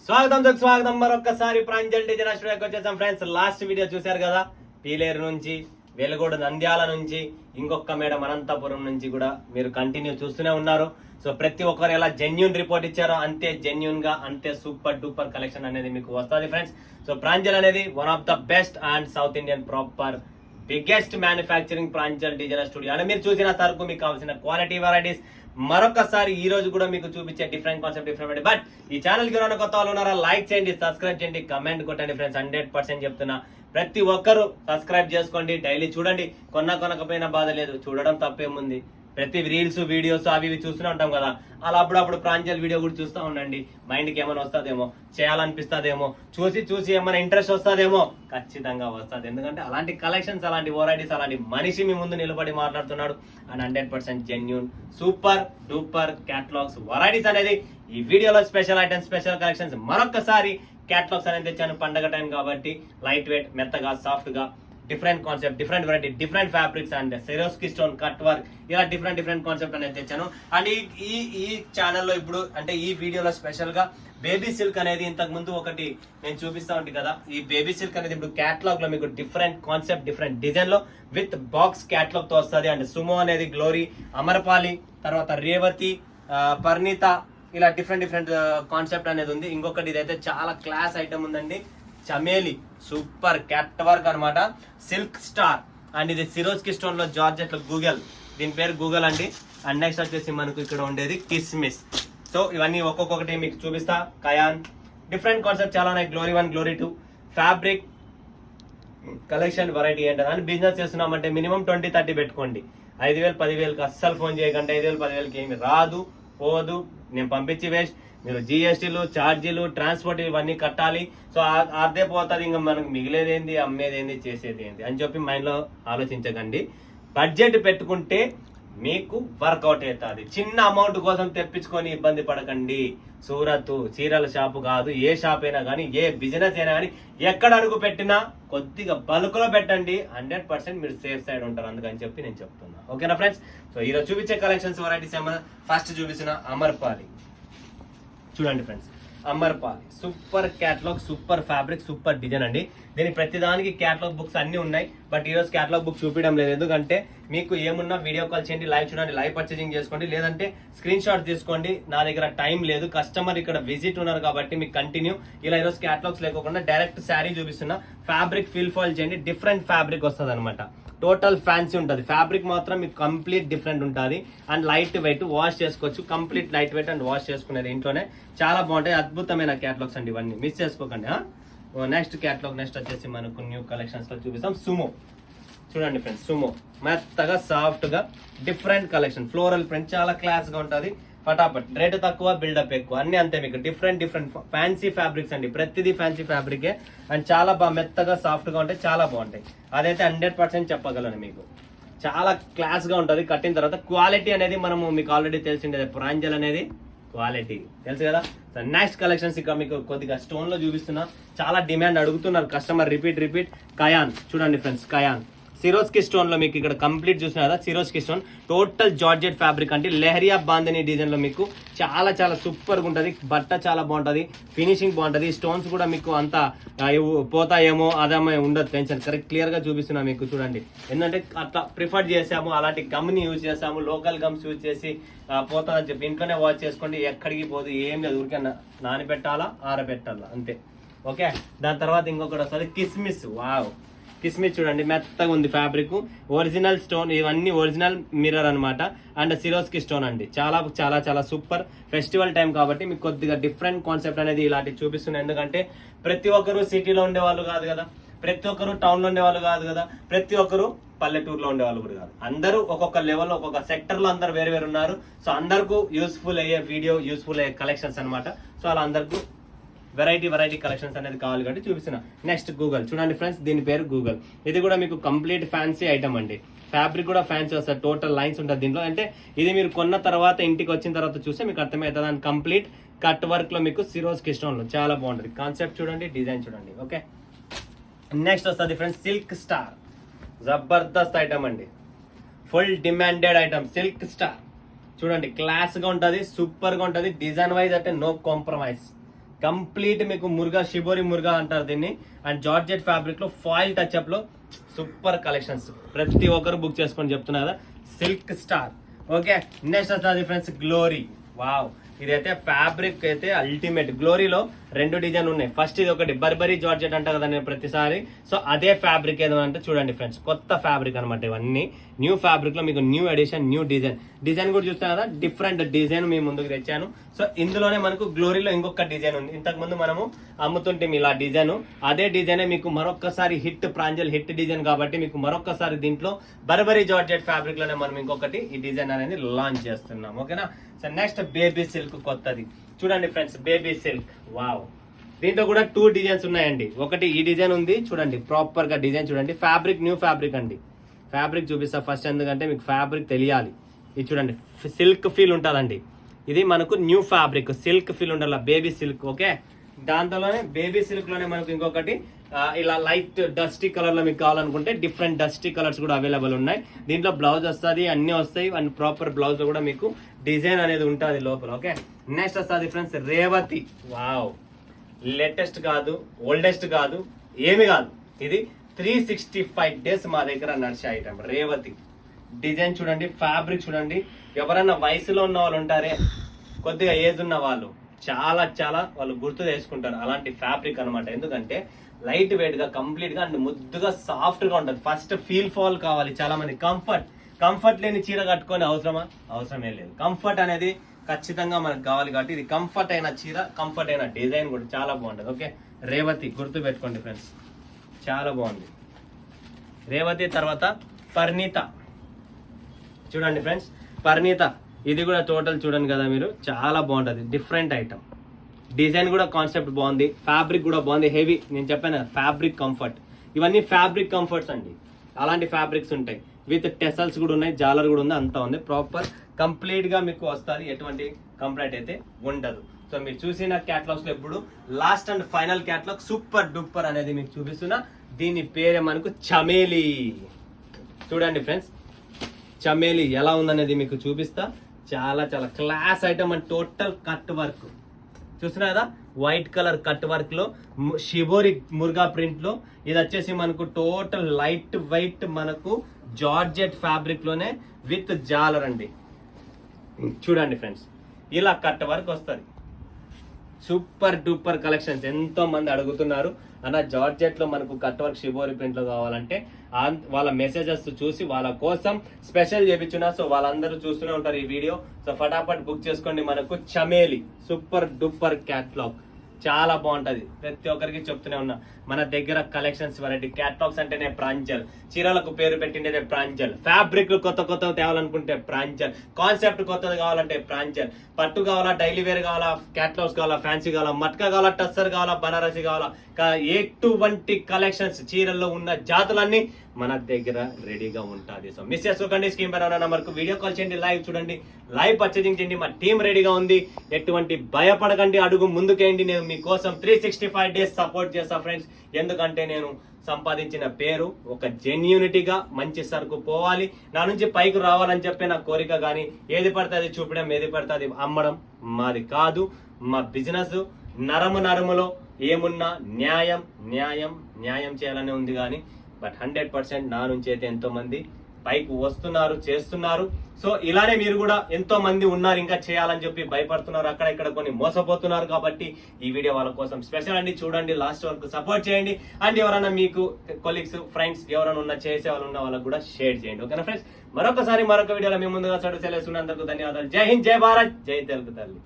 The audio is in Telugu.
స్వాగతం మరొకసారి ప్రాంజల్ డిజైన్ స్టూడియోకి వచ్చేసాం ఫ్రెండ్స్. లాస్ట్ వీడియో చూశారు కదా, పీలేరు నుంచి, వెలుగోడు నంద్యాల నుంచి, ఇంకొక మేడం అనంతపురం నుంచి కూడా మీరు కంటిన్యూ చూస్తూనే ఉన్నారు. సో ప్రతి ఒక్కరు ఎలా జెన్యూన్ రిపోర్ట్ ఇచ్చారో అంతే జెన్యూన్ గా అంతే సూపర్ డూపర్ కలెక్షన్ అనేది మీకు వస్తుంది ఫ్రెండ్స్. సో ప్రాంజల్ అనేది one of the best and south Indian proper biggest manufacturing Pranjal design studio అని మీరు చూసిన సరుకు మీకు కావాల్సిన క్వాలిటీ వెరైటీస్ మరొకసారి ఈ రోజు కూడా మీకు చూపించే డిఫరెంట్ కాన్సెప్ట్ డిఫరెంట్. బట్ ఈ ఛానల్ కి కొత్త వాళ్ళు ఉన్నారా, లైక్ చేయండి, సబ్స్క్రైబ్ చేయండి, కమెంట్ కొట్టండి ఫ్రెండ్స్. 100% చెప్తున్నా, ప్రతి ఒక్కరు సబ్స్క్రైబ్ చేసుకోండి, డైలీ చూడండి. కొనకపోయినా బాధ లేదు, చూడడం తప్పేముంది. ప్రతి రీల్స్ వీడియోస్ అవి ఇవి చూస్తూనే ఉంటాం కదా, అలా అప్పుడప్పుడు ప్రాంజల్ వీడియో కూడా చూస్తూ ఉండండి. మైండ్కి ఏమైనా వస్తుందేమో, చేయాలనిపిస్తుందేమో, చూసి ఏమైనా ఇంట్రెస్ట్ వస్తుందేమో, ఖచ్చితంగా వస్తుంది. ఎందుకంటే అలాంటి కలెక్షన్స్, అలాంటి వెరైటీస్, అలాంటి మనిషి మీ ముందు నిలబడి మాట్లాడుతున్నాడు. And 100% genuine super duper catalogues varieties అనేది ఈ వీడియోలో స్పెషల్ ఐటమ్స్, స్పెషల్ కలెక్షన్స్. మరొకసారి క్యాటలాగ్స్ అనేది తెచ్చాను పండగ టైం కాబట్టి. లైట్ వెయిట్, మెత్తగా, సాఫ్ట్ గా, different concept, different variety, different fabrics and Swarovski stone cut work, ఇలా డిఫరెంట్ కాన్సెప్ట్ అనేది తెచ్చాను. అండ్ ఈ ఛానల్లో ఇప్పుడు అంటే ఈ వీడియోలో స్పెషల్ గా బేబీ సిల్క్ అనేది ఇంతకు ముందు ఒకటి నేను చూపిస్తా ఉంటాను కదా, ఈ బేబీ సిల్క్ అనేది ఇప్పుడు క్యాటలాగ్ లో మీకు డిఫరెంట్ కాన్సెప్ట్, డిఫరెంట్ డిజైన్ లో విత్ బాక్స్ క్యాటలాగ్ తో వస్తుంది. అండ్ సుమో అనేది గ్లోరీ, అమరపాలి, తర్వాత రేవతి, పరిణీత, ఇలా డిఫరెంట్ కాన్సెప్ట్ అనేది ఉంది. ఇంకొకటి ఇదైతే చాలా క్లాస్ ఐటమ్ ఉందండి, చమేలి సూపర్ క్యాట్ వర్క్ అనమాట, సిల్క్ స్టార్. అండ్ ఇది సిరోజ్కి స్టోన్ లో జార్జెట్ లో గూగల్, దీని పేరు గూగల్ అండి. అండ్ నెక్స్ట్ వచ్చేసి మనకు ఇక్కడ ఉండేది కిస్మిస్. సో ఇవన్నీ ఒక్కొక్కటి మీకు చూపిస్తా. కయాన్, డిఫరెంట్ కాన్సెప్ట్ చాలా ఉన్నాయి. Glory 1, glory 2, fabric collection variety ఏంటంటే, అని బిజినెస్ చేస్తున్నామంటే మినిమం 20-30 పెట్టుకోండి. 5,000 10,000కి అస్సలు ఫోన్ చేయకండి. 5,000 10,000కి ఏమి రాదు, పోదు, నేను పంపించి వేస్ట్. మీరు జిఎస్టీలు, ఛార్జీలు, ట్రాన్స్పోర్ట్ ఇవన్నీ కట్టాలి. సో అదే పోతుంది. ఇంకా మనకు మిగిలేదేంది, అమ్మేదేంది, చేసేది ఏంది అని చెప్పి మైండ్ లో ఆలోచించకండి. బడ్జెట్ పెట్టుకుంటే మీకు వర్కౌట్ అవుతుంది. చిన్న అమౌంట్ కోసం తెప్పించుకొని ఇబ్బంది పడకండి. సూరత్ చీరల షాపు కాదు, ఏ షాప్ అయినా కానీ, ఏ బిజినెస్ అయినా కానీ, ఎక్కడ అడుగు పెట్టినా కొద్దిగా బల్క్ లో పెట్టండి. 100% మీరు సేఫ్ సైడ్ ఉంటారు. అందుకని చెప్పి నేను చెప్తున్నా. ఓకేనా ఫ్రెండ్స్? సో ఈరోజు చూపించే కలెక్షన్స్ వెరైటీస్ ఏమన్నా, ఫస్ట్ చూపిస్తున్న అమర్పాలి. చూడండి friends, Amrapali super catalogue, super fabric, super design అండి. దీని ప్రతిదానికి క్యాటలాగ్ బుక్స్ అన్ని ఉన్నాయి. బట్ ఈరోజు క్యాటలాగ్ బుక్ చూపించడం లేదు, ఎందుకంటే మీకు ఏమున్నా వీడియో కాల్ చేయండి, లైవ్ చూడండి, లైవ్ పర్చేసింగ్ చేసుకోండి, లేదంటే స్క్రీన్ షాట్ తీసుకోండి. నా దగ్గర టైం లేదు, కస్టమర్ ఇక్కడ విజిట్ ఉన్నారు కాబట్టి మీకు కంటిన్యూ ఇలా ఈరోజు క్యాటలాగ్స్ లేకుండా డైరెక్ట్ శారీ చూపిస్తున్నా. ఫ్యాబ్రిక్ ఫిల్ ఫాల్ చేయండి, డిఫరెంట్ ఫ్యాబ్రిక్ వస్తుంది అనమాట. టోటల్ ఫ్యాన్సీ ఉంటుంది. ఫ్యాబ్రిక్ మాత్రం మీకు కంప్లీట్ డిఫరెంట్ ఉంటుంది. అండ్ లైట్ వెయిట్, వాష్ చేసుకోవచ్చు. Complete light weight and wash చేసుకునేది ఇంట్లోనే. చాలా బాగుంటాయి, అద్భుతమైన క్యాటలాగ్స్ అండి ఇవన్నీ, మిస్ చేసుకోకండి. నెక్స్ట్ క్యాటలాగ్, నెక్స్ట్ వచ్చేసి మనకు న్యూ కలెక్షన్స్ లో చూపిస్తాం. సుమో చూడండి ఫ్రెండ్స్, సుమో మెత్తగా, సాఫ్ట్ గా, డిఫరెంట్ కలెక్షన్, ఫ్లోరల్ ప్రింట్, చాలా క్లాస్ గా ఉంటుంది. ఫటాఫట్, రేట్ తక్కువ, బిల్డప్ ఎక్కువ, అన్ని అంతే. మీకు డిఫరెంట్ ఫ్యాన్సీ ఫ్యాబ్రిక్స్ అండి, ప్రతిదీ ఫ్యాన్సీ ఫ్యాబ్రికే. అండ్ చాలా బాగా మెత్తగా, సాఫ్ట్ గా ఉంటాయి, చాలా బాగుంటాయి. అదైతే 100% చెప్పగలను మీకు. చాలా క్లాస్ గా ఉంటుంది. కట్టిన తర్వాత క్వాలిటీ అనేది మనము మీకు ఆల్రెడీ తెలిసిండే, ప్రాంజల్ అనేది క్వాలిటీ తెలుసు కదా. సో నెక్స్ట్ కలెక్షన్స్ ఇక్కడ మీకు కొద్దిగా స్టోన్ లో చూపిస్తున్నా. చాలా డిమాండ్ అడుగుతున్నారు కస్టమర్, రిపీట్. కయాన్ చూడండి ఫ్రెండ్స్, కయాన్ సిరోజ్కి స్టోన్ లో మీకు ఇక్కడ కంప్లీట్ చూసిన కదా, సిరోజ్కి స్టోన్ టోటల్ జార్జెట్ ఫ్యాబ్రిక్ అంటే లెహరియా బాందని డిజైన్ లో మీకు చాలా సూపర్ గా ఉంటది. బట్ట చాలా బాగుంటది, ఫినిషింగ్ బాగుంటది. స్టోన్స్ కూడా మీకు అంత పోతాయేమో అదేమో ఉండదు, టెన్షన్. కరెక్ట్ క్లియర్ గా చూపిస్తున్నా మీకు, చూడండి. ఎందుకంటే అట్లా ప్రిఫర్ చేసాము, అలాంటి గమ్ ని యూజ్ చేసాము, లోకల్ గమ్స్ యూజ్ చేసి పోతుందని చెప్పి ఇంట్లోనే వాష్ చేసుకోండి, ఎక్కడికి పోదు, ఏం లేదు. ఊరికే నానబెట్టాలా, ఆరబెట్టాలా, అంతే. ఓకే, దాని తర్వాత ఇంకొకటి వస్తుంది కిస్మిస్. వావ్, కిస్మిస్ చూడండి, మెత్తగా ఉంది ఫ్యాబ్రిక్, ఒరిజినల్ స్టోన్, ఇవన్నీ ఒరిజినల్ మిర్రర్ అనమాట. అండ్ సిరోస్కి స్టోన్ అండి, చాలా సూపర్. ఫెస్టివల్ టైం కాబట్టి మీకు కొద్దిగా డిఫరెంట్ కాన్సెప్ట్ అనేది ఇలాంటివి చూపిస్తున్నాయి. ఎందుకంటే ప్రతి ఒక్కరు సిటీలో ఉండే వాళ్ళు కాదు కదా, ప్రతి ఒక్కరు టౌన్ లో ఉండే వాళ్ళు కాదు కదా, ప్రతి ఒక్కరు పల్లెటూరులో ఉండే వాళ్ళు కూడా కాదు. అందరూ ఒక్కొక్క లెవెల్, ఒక్కొక్క సెక్టర్ లో అందరు వేరు ఉన్నారు. సో అందరికీ యూస్ఫుల్ అయ్యే వీడియో, యూస్ఫుల్ అయ్యే కలెక్షన్స్ అనమాట. సో అలా అందరికీ వెరైటీ కలెక్షన్స్ అనేది కావాలి కాబట్టి చూపిస్తున్నా. నెక్స్ట్ గూగల్ చూడండి ఫ్రెండ్స్, దీని పేరు గూగల్. ఇది కూడా మీకు కంప్లీట్ ఫ్యాన్సీ ఐటమ్ అండి. ఫ్యాబ్రిక్ కూడా ఫ్యాన్సీ వస్తుంది, టోటల్ లైన్స్ ఉంటుంది దీంట్లో. అంటే ఇది మీరు కొన్న తర్వాత, ఇంటికి వచ్చిన తర్వాత చూస్తే మీకు అర్థమవుతుంది. అండ్ కంప్లీట్ కట్ వర్క్ లో మీకు సిరోజ్కి స్టోన్ లో చాలా బాగుంటుంది. కాన్సెప్ట్ చూడండి, డిజైన్ చూడండి. ఓకే, నెక్స్ట్ వస్తుంది ఫ్రెండ్స్ సిల్క్ స్టార్. జబర్దస్త్ ఐటమ్ అండి, full demanded item silk star. చూడండి, క్లాస్ గా ఉంటుంది, సూపర్ గా ఉంటుంది. డిజైన్ వైజ్ అంటే నో కాంప్రమైజ్. కంప్లీట్ మీకు మురుగా షిబోరి మురుగా అంటారు దీన్ని. అండ్ జార్జెట్ ఫ్యాబ్రిక్ లో ఫాయిల్ టచ్ అప్ లో సూపర్ కలెక్షన్స్, ప్రతి ఒక్కరు బుక్ చేసుకొని చెప్తున్నా కదా. Silk star. ఓకే, నెక్స్ట్ వస్తుంది ఫ్రెండ్స్ గ్లోరీ. వావ్, ఇదైతే ఫ్యాబ్రిక్ అయితే అల్టిమేట్. గ్లోరీలో 2 డిజైన్ ఉన్నాయి. ఫస్ట్ ఇది ఒకటి బర్బరీ జార్జెట్ అంట కదా నేను ప్రతిసారి, సో అదే ఫ్యాబ్రిక్ ఏదంటే చూడండి ఫ్రెండ్స్, కొత్త ఫ్యాబ్రిక్ అనమాట. ఇవన్నీ న్యూ ఫ్యాబ్రిక్ లో మీకు న్యూ ఎడిషన్, న్యూ డిజైన్ కూడా చూస్తాను కదా, డిఫరెంట్ డిజైన్ మీ ముందుకు తెచ్చాను. సో ఇందులోనే మనకు గ్లోరీలో ఇంకొక డిజైన్ ఉంది. ఇంతకు ముందు మనము అమ్ముతుంటే ఇలా డిజైన్, అదే డిజైన్ మీకు మరొకసారి హిట్ ప్రాంజల్ హిట్ డిజైన్ కాబట్టి మీకు మరొకసారి దీంట్లో బర్బరీ జార్జెట్ ఫ్యాబ్రిక్ లోనే మనం ఇంకొకటి ఈ డిజైన్ అనేది లాంచ్ చేస్తున్నాం. ఓకేనా. సో నెక్స్ట్ బేబీ సిల్క్ కొత్తది చూడండి ఫ్రెండ్స్, బేబీ సిల్క్. వావ్, దీంట్లో కూడా 2 డిజైన్స్ ఉన్నాయండి. ఒకటి ఈ డిజైన్ ఉంది చూడండి, ప్రాపర్ గా డిజైన్ చూడండి. ఫ్యాబ్రిక్ న్యూ ఫ్యాబ్రిక్ అండి. ఫ్యాబ్రిక్ చూపిస్తా ఫస్ట్, ఎందుకంటే మీకు ఫ్యాబ్రిక్ తెలియాలి. ఇది చూడండి, సిల్క్ ఫీల్ ఉంటుందండి. ఇది మనకు న్యూ ఫ్యాబ్రిక్, సిల్క్ ఫీల్ ఉండాలి, బేబీ సిల్క్. ఓకే, దాంతోనే బేబీ సిల్క్ లోనే మనకు ఇంకొకటి ఇలా లైట్ డస్టీ కలర్ లో మీకు కావాలనుకుంటే డిఫరెంట్ డస్టీ కలర్స్ కూడా అవైలబుల్ ఉన్నాయి. దీంట్లో బ్లౌజ్ వస్తుంది, అన్ని వస్తాయి. అండ్ ప్రాపర్ బ్లౌజ్ లో కూడా మీకు డిజైన్ అనేది ఉంటుంది లోపల. ఓకే, నెక్స్ట్ వస్తుంది ఫ్రెండ్స్ రేవతి. వావ్, లేటెస్ట్ కాదు, ఓల్డెస్ట్ కాదు, ఏమి కాదు, ఇది 365 డేస్ మా దగ్గర నడిచే ఐటమ్ రేవతి. డిజైన్ చూడండి, ఫ్యాబ్రిక్ చూడండి. ఎవరన్నా వయసులో ఉన్న వాళ్ళు ఉంటారే, కొద్దిగా ఏజ్ ఉన్న వాళ్ళు చాలా చాలా వాళ్ళు గుర్తు చేసుకుంటారు అలాంటి ఫ్యాబ్రిక్ అనమాట. ఎందుకంటే లైట్ వెయిట్ గా, కంప్లీట్ గా అండ్ ముద్దుగా సాఫ్ట్ గా ఉంటుంది. ఫస్ట్ ఫీల్ ఫాల్ కావాలి చాలా మంది. కంఫర్ట్ లేని చీర కట్టుకొని అవసరమే లేదు. కంఫర్ట్ అనేది ఖచ్చితంగా మనకు కావాలి కాబట్టి ఇది కంఫర్ట్ అయిన చీర, కంఫర్ట్ అయిన డిజైన్ కూడా చాలా బాగుంటుంది. ఓకే, రేవతి గుర్తు పెట్టుకోండి ఫ్రెండ్స్, చాలా బాగుంది రేవతి. తర్వాత పరిణీత చూడండి ఫ్రెండ్స్, పరిణీత ఇది కూడా టోటల్ చూడండి కదా మీరు, చాలా బాగుంటుంది. డిఫరెంట్ ఐటమ్, డిజైన్ కూడా కాన్సెప్ట్ బాగుంది, ఫ్యాబ్రిక్ కూడా బాగుంది. హెవీ, నేను చెప్పాను ఫ్యాబ్రిక్ కంఫర్ట్. ఇవన్నీ ఫ్యాబ్రిక్ కంఫర్ట్స్ అండి. అలాంటి ఫ్యాబ్రిక్స్ ఉంటాయి, విత్ టెసల్స్ కూడా ఉన్నాయి, జాలర్ కూడా ఉంది, అంతా ఉంది. ప్రాపర్ కంప్లీట్ గా మీకు వస్తుంది, ఎటువంటి కంప్లైంట్ అయితే ఉండదు. సో మీరు చూసిన క్యాటలాగ్స్ లో ఎప్పుడు last and final catalogue super duper అనేది మీకు చూపిస్తున్నా. దీని పేరే మనకు చమేలి. చూడండి ఫ్రెండ్స్, చమేలి ఎలా ఉందనేది మీకు చూపిస్తా. చాలా చాలా class item and total cut work చూస్తున్నా కదా, వైట్ కలర్ కట్ వర్క్ లో షిబోరి మురుగా ప్రింట్ లో. ఇది వచ్చేసి మనకు టోటల్ లైట్ వెయిట్ మనకు జార్జెట్ ఫ్యాబ్రిక్ లోనే విత్ జాలర్ అండి. చూడండి ఫ్రెండ్స్, ఇలా కట్ వర్క్ వస్తుంది. Super duper collections. ఎంతో మంది అడుగుతున్నారు అన్న జార్జెట్ లో మనకు కట్ వర్క్ షిబోరి ప్రింట్ లో కావాలంటే, వాళ్ళ మెసేజెస్ చూసి వాళ్ళ కోసం స్పెషల్ చేపించున్నా. సో వాళ్ళందరూ చూస్తూనే ఉంటారు ఈ వీడియో. సో ఫటాఫట్ బుక్ చేసుకోండి. మనకు చమేలి సూపర్ డూపర్ క్యాట్లాగ్ చాలా బాగుంటది. ప్రతి ఒక్కరికి చెప్తూనే ఉన్నా, మన దగ్గర కలెక్షన్స్ వెరైటీ. క్యాట్లాగ్స్ అంటేనే ప్రాంజల్, చీరలకు పేరు పెట్టిండేదే ప్రాంజల్, ఫ్యాబ్రిక్ కొత్త తేవాలనుకుంటే ప్రాంజల్, కాన్సెప్ట్ కొత్తది కావాలంటే ప్రాంజల్, పట్టు కావాలా, డైలీ వేర్ కావాలా, క్యాట్లాగ్స్ కావాలా, ఫ్యాన్సీ కావాలా, మట్కా కావాలా, టస్సర్ కావాలా, బనారసి కావాలా, ఎటువంటి కలెక్షన్స్ చీరల్లో ఉన్న జాతులన్నీ మన దగ్గర రెడీగా ఉంటుంది. సో మిస్ చేసుకోకండి. స్క్రీన్ పైన ఉన్న నంబర్కు వీడియో కాల్ చేయండి, లైవ్ చూడండి, లైవ్ పర్చేజింగ్ చేయండి. మా టీం రెడీగా ఉంది. ఎటువంటి భయపడకండి, అడుగు ముందుకేయండి. నేను మీకోసం 365 డేస్ సపోర్ట్ చేస్తా ఫ్రెండ్స్. ఎందుకంటే నేను సంపాదించిన పేరు ఒక జెన్యూనిటీగా మంచి సరుకు పోవాలి, నా నుంచి పైకి రావాలని చెప్పే నా కోరిక. కానీ ఏది పడుతుంది చూపడం, ఏది పడుతుంది అమ్మడం మాది కాదు. మా బిజినెస్ నరములో ఏమున్నా న్యాయం చేయాలనే ఉంది. కానీ బట్ 100% నా నుంచి అయితే ఎంతో మంది పైకి వస్తున్నారు, చేస్తున్నారు. సో ఇలానే మీరు కూడా ఎంతో మంది ఉన్నారు ఇంకా చేయాలని చెప్పి భయపడుతున్నారు, అక్కడెక్కడ కొన్ని మోసపోతున్నారు. కాబట్టి ఈ వీడియో వాళ్ళ కోసం స్పెషల్ అండి. చూడండి, లాస్ట్ వరకు సపోర్ట్ చేయండి. అండ్ ఎవరైనా మీకు కొలీగ్స్, ఫ్రెండ్స్ ఎవరైనా ఉన్న చేసే వాళ్ళు ఉన్న వాళ్ళకు కూడా షేర్ చేయండి. ఓకేనా ఫ్రెండ్స్, మరొక వీడియోలో మీ ముందుగా సెలవుస్తున్నందుకు ధన్యవాదాలు. జై హింద్, జై భారత్, జై తెలుగు తల్లి.